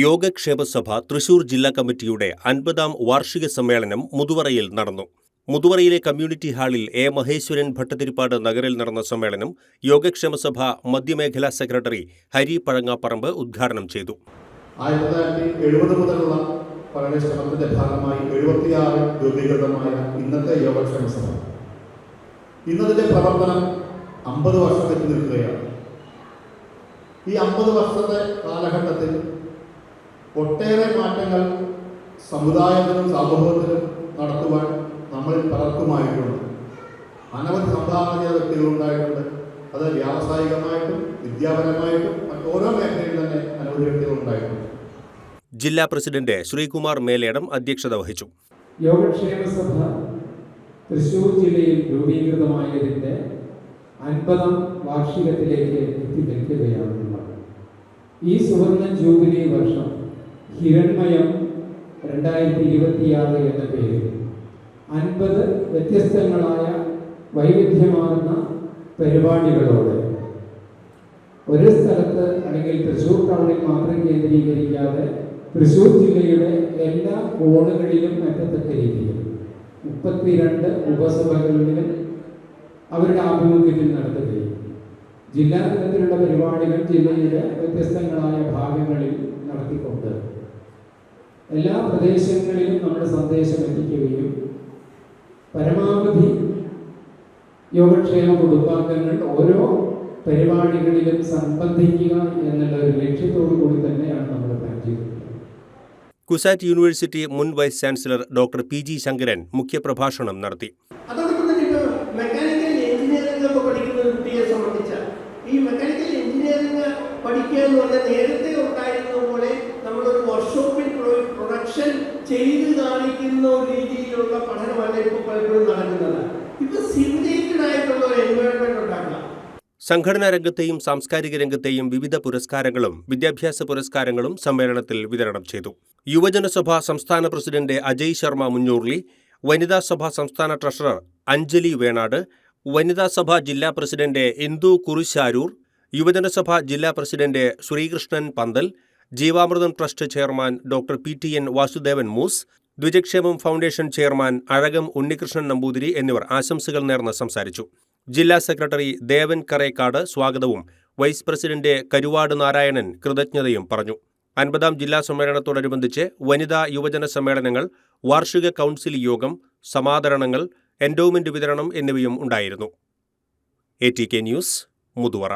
യോഗക്ഷേമ സഭ തൃശൂർ ജില്ലാ കമ്മിറ്റിയുടെ 50ാം വാർഷിക സമ്മേളനം മുതുവറയിൽ നടന്നു. മുതുവറയിലെ കമ്മ്യൂണിറ്റി ഹാളിൽ എ. മഹേശ്വരൻ ഭട്ടതിരിപ്പാട് നഗറിൽ നടന്ന സമ്മേളനം യോഗക്ഷേമ സഭ മധ്യമേഖലാ സെക്രട്ടറി ഹരി പഴങ്ങാപ്പറമ്പ് ഉദ്ഘാടനം ചെയ്തു. 1970 മുതലുള്ള പഠനശ്രമത്തിന്റെ ഭാഗമായി 76 രൂപീകൃതമായ ഇന്നത്തെ യോഗക്ഷേമ സഭ ഇന്നതിന്റെ പ്രവർത്തനം 50 വർഷത്തേക്ക് നിൽക്കുകയാണ്. ഈ 50 വർഷത്തെ കാലഘട്ടത്തിൽ ഒട്ടേറെ മാറ്റങ്ങൾ സമുദായത്തിലും സമൂഹത്തിലും നടത്തുവാൻ നമ്മളിൽ പലർക്കുമായിട്ടുണ്ട്. അനവധി സംഭാവന ചെയ്ത വ്യക്തികളുണ്ടായിട്ടുണ്ട്. അത് വ്യാവസായികമായിട്ടും വിദ്യാപരമായിട്ടും മറ്റോരോ മേഖലയിൽ തന്നെ അനവധി വ്യക്തികളുണ്ടായിട്ടുണ്ട്. ജില്ലാ പ്രസിഡന്റ് ശ്രീകുമാർ മേലേടം അധ്യക്ഷത വഹിച്ചു. യോഗക്ഷേമ സഭ തൃശൂർ ജില്ലയിൽ രൂപീകൃതമായതിന്റെ 50ാം വാർഷികത്തിലേക്ക് എത്തി നിൽക്കുകയാണ്. ഈ സുവർണ ജൂബിലി വർഷം ഹിരൺമയം 2026 എന്ന പേരിൽ 50 വ്യത്യസ്തങ്ങളായ വൈവിധ്യമാർന്ന പരിപാടികളോടെ ഒരു സ്ഥലത്ത് അല്ലെങ്കിൽ തൃശൂർ ടൗണിൽ മാത്രം കേന്ദ്രീകരിക്കാതെ തൃശൂർ ജില്ലയുടെ എല്ലാ കോണുകളിലും എത്തത്തക്ക രീതിയിൽ 32 ഉപസഭകളിലും അവരുടെ ആഭിമുഖ്യത്തിൽ നടത്തുകയും ജില്ലാ തലത്തിലുള്ള പരിപാടികൾ ജില്ലയുടെ വ്യത്യസ്തങ്ങളായ ഭാഗങ്ങളിൽ നടത്തിക്കൊണ്ട് എല്ലാ പ്രദേശങ്ങളിലും നമ്മുടെ സന്ദേശം എത്തിക്കുകയും പരമാവധി യോഗക്ഷേമ കുടുംബാംഗങ്ങൾ ഓരോ പരിപാടികളിലും സംബന്ധിക്കുക എന്നുള്ള ഒരു ലക്ഷ്യത്തോടു കൂടി തന്നെയാണ് നമ്മൾ പ്ലാൻ ചെയ്തിട്ടുള്ളത്. കുസാറ്റ് യൂണിവേഴ്സിറ്റി മുൻ vice chancellor doctor PG Sankaran മുഖ്യപ്രഭാഷണം നടത്തി. ഈ മെക്കാനിക്കൽ എഞ്ചിനീയറിംഗ് പഠിക്കുക എന്ന് പറഞ്ഞാൽ നേരത്തെ ഉണ്ടായിരുന്ന പോലെ നമ്മളൊരു വർക്ക്ഷോപ്പിൽ പ്രൊഡക്ഷൻ ചെയ്ത് കാണിക്കുന്ന രീതിയിലുള്ള പഠനമല്ല ഇപ്പോൾ പലപ്പോഴും നടക്കുന്നത്. ഇപ്പൊ സിമുലേറ്റഡ് ആയിട്ടുള്ള ഒരു എൻവയോൺമെന്റ് ഉണ്ടാക്കുക. സംഘടനാ രംഗത്തെയും സാംസ്കാരിക രംഗത്തെയും വിവിധ പുരസ്കാരങ്ങളും വിദ്യാഭ്യാസ പുരസ്കാരങ്ങളും സമ്മേളനത്തിൽ വിതരണം ചെയ്തു. യുവജനസഭ സംസ്ഥാന പ്രസിഡന്റ് അജയ് ശർമ്മ മുഞ്ഞൂർലി, വനിതാ സഭ സംസ്ഥാന ട്രഷറർ അഞ്ജലി വേണാട്, വനിതാ സഭ ജില്ലാ പ്രസിഡന്റ് ഇന്ദു കുറുശാരൂർ, യുവജനസഭ ജില്ലാ president Sreekrishnan Panthal, Jeevamrutham trust chairman doctor PTN Vasudevan Moos, Dwijakshemam foundation chairman Azhakam Unnikrishnan Namboothiri എന്നിവർ ആശംസകൾ നേർന്ന് സംസാരിച്ചു. ജില്ലാ സെക്രട്ടറി ദേവൻ കറേക്കാട് സ്വാഗതവും വൈസ് പ്രസിഡന്റ് കരുവാട് നാരായണൻ കൃതജ്ഞതയും പറഞ്ഞു. 50ാം ജില്ലാ സമ്മേളനത്തോടനുബന്ധിച്ച് വനിതാ യുവജന സമ്മേളനങ്ങൾ, വാർഷിക കൗൺസിൽ യോഗം, സമാദരണങ്ങൾ, എൻഡോമെന്റ് വിതരണം എന്നിവയും ഉണ്ടായിരുന്നു. ATK news, Muthuvara.